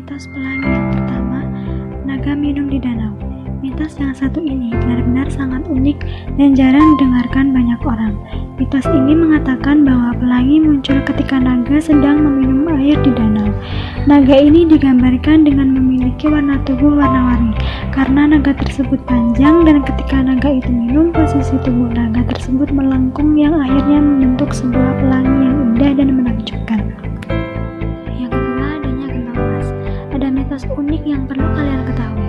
mitos pelangi yang pertama, naga minum di danau. Mitos yang satu ini benar-benar sangat unik dan jarang didengarkan banyak orang. Mitos ini mengatakan bahwa pelangi muncul ketika naga sedang meminum air di danau. Naga ini digambarkan dengan memiliki warna tubuh warna-warni karena naga tersebut panjang, dan ketika naga itu minum, posisi tubuh naga tersebut melengkung yang akhirnya membentuk sebuah pelangi yang indah dan menakjubkan. Yang kedua, adanya gentong emas. Ada mitos unik yang perlu kalian ketahui.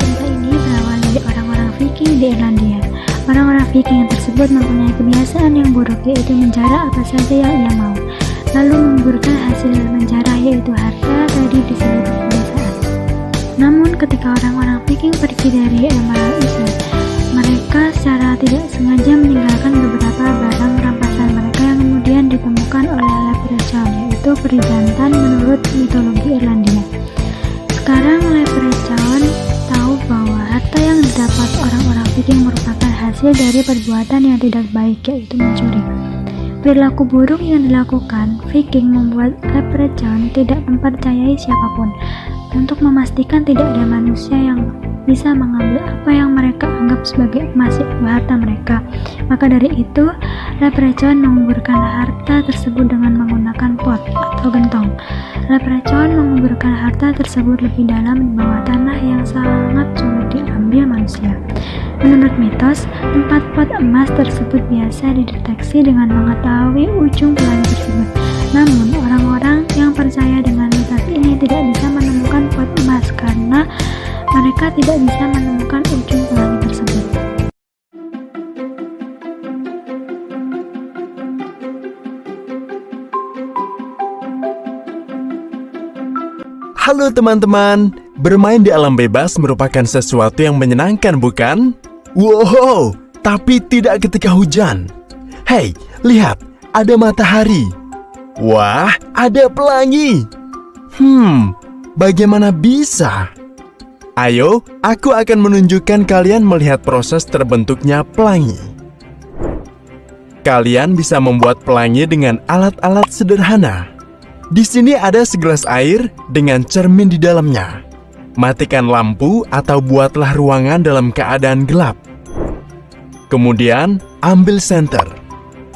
Cerita ini berawal dari orang-orang Viking di Irlandia. Orang-orang Viking tersebut mempunyai kebiasaan yang buruk, yaitu menjara apa saja yang ia mau, lalu membuburkan hasil menjara, yaitu harta tadi disebut kebiasaan. Namun ketika orang-orang Viking pergi dari Emerald Isle, mereka secara tidak sengaja meninggalkan beberapa barang rampasan mereka yang kemudian ditemukan oleh Leprechaun, yaitu peri jantan menurut mitologi Irlandia. Sekarang Leprechaun tahu bahwa harta yang didapat orang-orang Viking merupakan hasil dari perbuatan yang tidak baik, yaitu mencuri. Perilaku buruk yang dilakukan Viking membuat Leprechaun tidak mempercayai siapapun. Untuk memastikan tidak ada manusia yang bisa mengambil apa yang mereka anggap sebagai emas, yaitu harta mereka, maka dari itu Leprechaun menguburkan harta tersebut dengan menggunakan pot atau gentong. Leprechaun menguburkan harta tersebut lebih dalam di bawah tanah yang sangat sulit diambil manusia. Menurut mitos, 4 pot emas tersebut biasa dideteksi dengan mengetahui ujung pelangi tersebut. Namun, orang-orang yang percaya dengan mitos ini tidak bisa menemukan pot emas karena mereka tidak bisa menemukan ujung pelangi tersebut. Halo teman-teman, bermain di alam bebas merupakan sesuatu yang menyenangkan, bukan? Wow, tapi tidak ketika hujan. Hei, lihat, ada matahari. Wah, ada pelangi. Bagaimana bisa? Ayo, aku akan menunjukkan kalian melihat proses terbentuknya pelangi. Kalian bisa membuat pelangi dengan alat-alat sederhana. Di sini ada segelas air dengan cermin di dalamnya. Matikan lampu atau buatlah ruangan dalam keadaan gelap. Kemudian, ambil senter.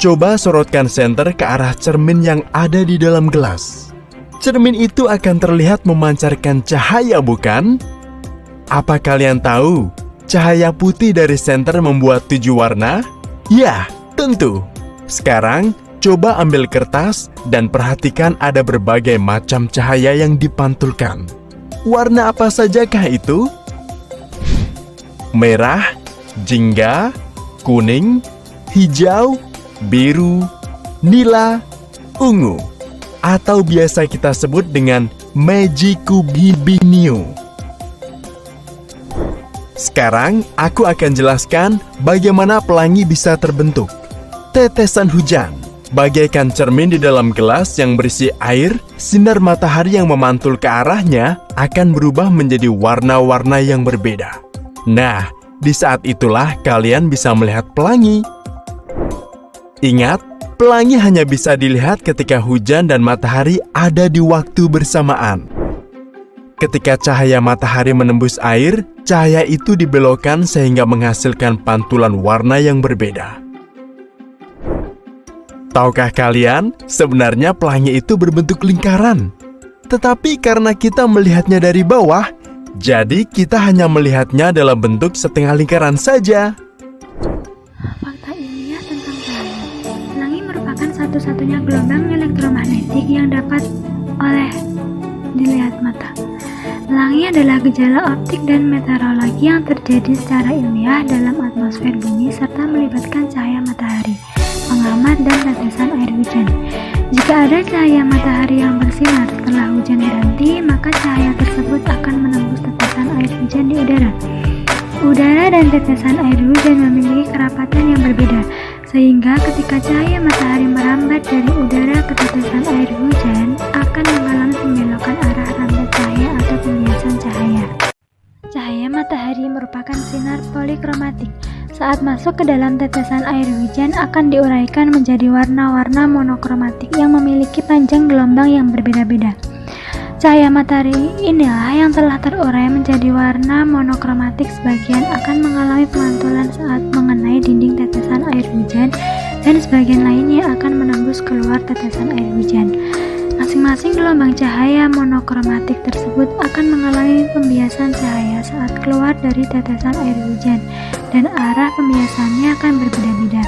Coba sorotkan senter ke arah cermin yang ada di dalam gelas. Cermin itu akan terlihat memancarkan cahaya, bukan? Apa kalian tahu, cahaya putih dari senter membuat 7 warna? Ya, tentu. Sekarang, coba ambil kertas dan perhatikan ada berbagai macam cahaya yang dipantulkan. Warna apa sajakah itu? Merah, jingga, kuning, hijau, biru, nila, ungu, atau biasa kita sebut dengan Magicubibiniu. Sekarang, aku akan jelaskan bagaimana pelangi bisa terbentuk. Tetesan hujan bagaikan cermin di dalam gelas yang berisi air, sinar matahari yang memantul ke arahnya akan berubah menjadi warna-warna yang berbeda. Nah, di saat itulah kalian bisa melihat pelangi. Ingat, pelangi hanya bisa dilihat ketika hujan dan matahari ada di waktu bersamaan. Ketika cahaya matahari menembus air, cahaya itu dibelokkan sehingga menghasilkan pantulan warna yang berbeda. Tahukah kalian, sebenarnya pelangi itu berbentuk lingkaran. Tetapi karena kita melihatnya dari bawah, jadi kita hanya melihatnya dalam bentuk setengah lingkaran saja. Fakta ilmiah tentang pelangi. Pelangi merupakan satu-satunya gelombang elektromagnetik yang dapat dilihat mata. Pelangi adalah gejala optik dan meteorologi yang terjadi secara ilmiah dalam atmosfer bumi serta melibatkan cahaya matahari, pengamat, dan tetesan air hujan. Jika ada cahaya matahari yang bersinar setelah hujan berhenti, maka cahaya tersebut akan menembus tetesan air hujan di udara. Udara dan tetesan air hujan memiliki kerapatan yang berbeda, sehingga ketika cahaya matahari merambat dari udara ke tetesan air hujan, akan mengalami pembelokan arah rambat cahaya atau pembiasan cahaya. Cahaya matahari merupakan sinar polikromatik. Saat masuk ke dalam tetesan air hujan akan diuraikan menjadi warna-warna monokromatik yang memiliki panjang gelombang yang berbeda-beda. Cahaya matahari inilah yang telah terurai menjadi warna monokromatik. Sebagian akan mengalami pemantulan saat mengenai dinding tetesan air hujan, dan sebagian lainnya akan menembus keluar tetesan air hujan. Masing-masing gelombang cahaya monokromatik tersebut akan mengalami pembiasan cahaya saat keluar dari tetesan air hujan, dan arah pembiasannya akan berbeda-beda,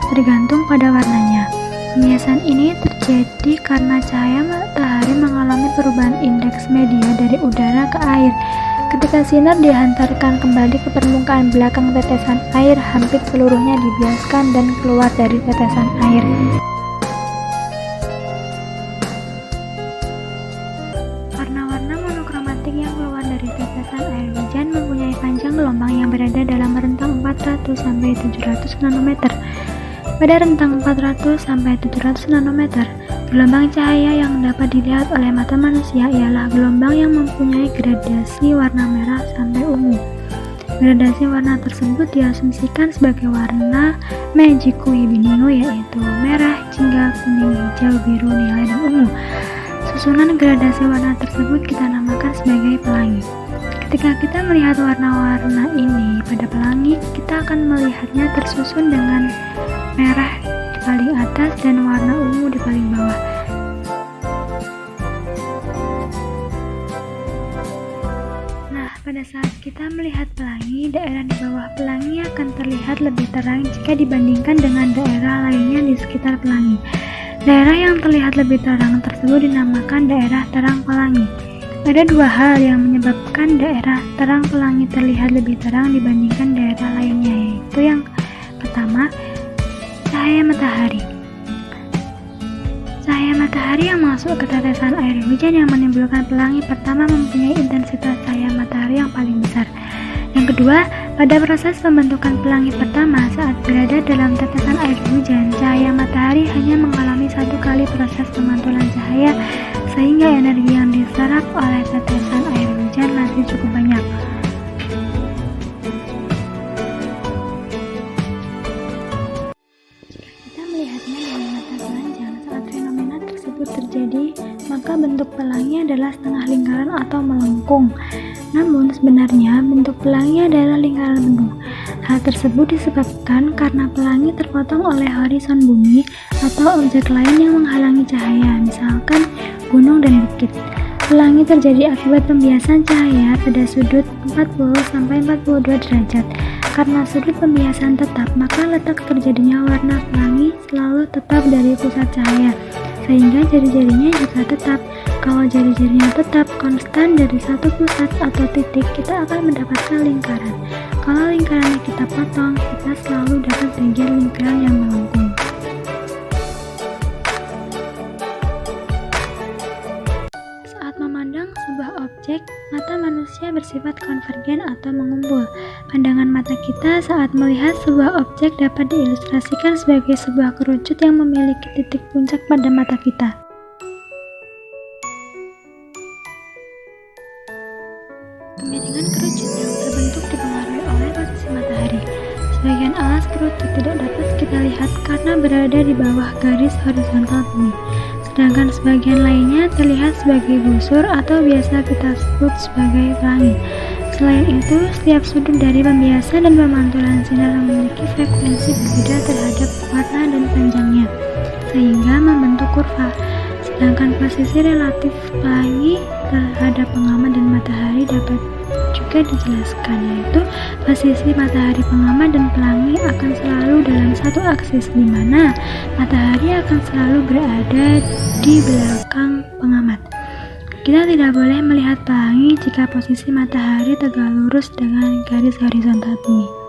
tergantung pada warnanya. Pembiasan ini terjadi karena cahaya matahari mengalami perubahan indeks media dari udara ke air. Ketika sinar dihantarkan kembali ke permukaan belakang tetesan air, hampir seluruhnya dibiaskan dan keluar dari tetesan air. Warna-warna monokromatik yang keluar dari tetesan air hujan mempunyai panjang gelombang yang berada dalam rentang 400-700 nanometer. Pada rentang 400-700 nanometer, gelombang cahaya yang dapat dilihat oleh mata manusia ialah gelombang yang mempunyai gradasi warna merah sampai ungu. Gradasi warna tersebut diasumsikan sebagai warna Meiji Binino, yaitu merah, jingga, kuning, hijau, biru, nilai, dan ungu. Susunan gradasi warna tersebut kita namakan sebagai pelangi. Ketika kita melihat warna-warna ini pada pelangi, kita akan melihatnya tersusun dengan merah di paling atas dan warna ungu di paling bawah. Nah, pada saat kita melihat pelangi, daerah di bawah pelangi akan terlihat lebih terang jika dibandingkan dengan daerah lainnya di sekitar pelangi. Daerah yang terlihat lebih terang tersebut dinamakan daerah terang pelangi. Ada dua hal yang menyebabkan daerah terang pelangi terlihat lebih terang dibandingkan daerah lainnya, yaitu yang pertama, cahaya matahari. Cahaya matahari yang masuk ke tetesan air hujan yang menimbulkan pelangi pertama mempunyai intensitas cahaya matahari yang paling besar. Yang kedua, pada proses pembentukan pelangi pertama saat berada dalam tetesan air hujan, cahaya matahari hanya mengalami satu kali proses pemantulan cahaya, sehingga energi yang diserap oleh tetesan air hujan masih cukup banyak. Kita melihatnya dengan mata telanjang saat fenomena tersebut terjadi, maka bentuk pelangi adalah setengah lingkaran atau melengkung. Namun sebenarnya bentuk pelangi adalah lingkaran penuh. Hal tersebut disebabkan karena pelangi terpotong oleh horizon bumi atau objek lain yang menghalangi cahaya, misalkan gunung dan bukit. Pelangi terjadi akibat pembiasan cahaya pada sudut 40-42 derajat. Karena sudut pembiasan tetap, maka letak terjadinya warna pelangi selalu tetap dari pusat cahaya, sehingga jari-jarinya juga tetap. Kalau jari-jarinya tetap konstan dari satu pusat atau titik, kita akan mendapatkan lingkaran. Kalau lingkarannya kita potong, kita selalu dapat bagian lingkaran yang melengkung. Saat memandang sebuah objek, mata manusia bersifat konvergen atau mengumpul. Pandangan mata kita saat melihat sebuah objek dapat diilustrasikan sebagai sebuah kerucut yang memiliki titik puncak pada mata kita. Kemiringan kerucut yang terbentuk dipengaruhi oleh posisi matahari. Sebagian alas kerucut tidak dapat kita lihat karena berada di bawah garis horizontal bumi, sedangkan sebagian lainnya terlihat sebagai busur atau biasa kita sebut sebagai pelangi. Selain itu, setiap sudut dari pembiasan dan pemantulan sinar memiliki frekuensi berbeda terhadap warna dan panjangnya, sehingga membentuk kurva. Sedangkan posisi relatif pelangi terhadap pengamat dan matahari dapat juga dijelaskan, yaitu posisi matahari pengamat dan pelangi akan selalu dalam satu aksis, di mana matahari akan selalu berada di belakang pengamat. Kita tidak boleh melihat pelangi jika posisi matahari tegak lurus dengan garis horizontal bumi.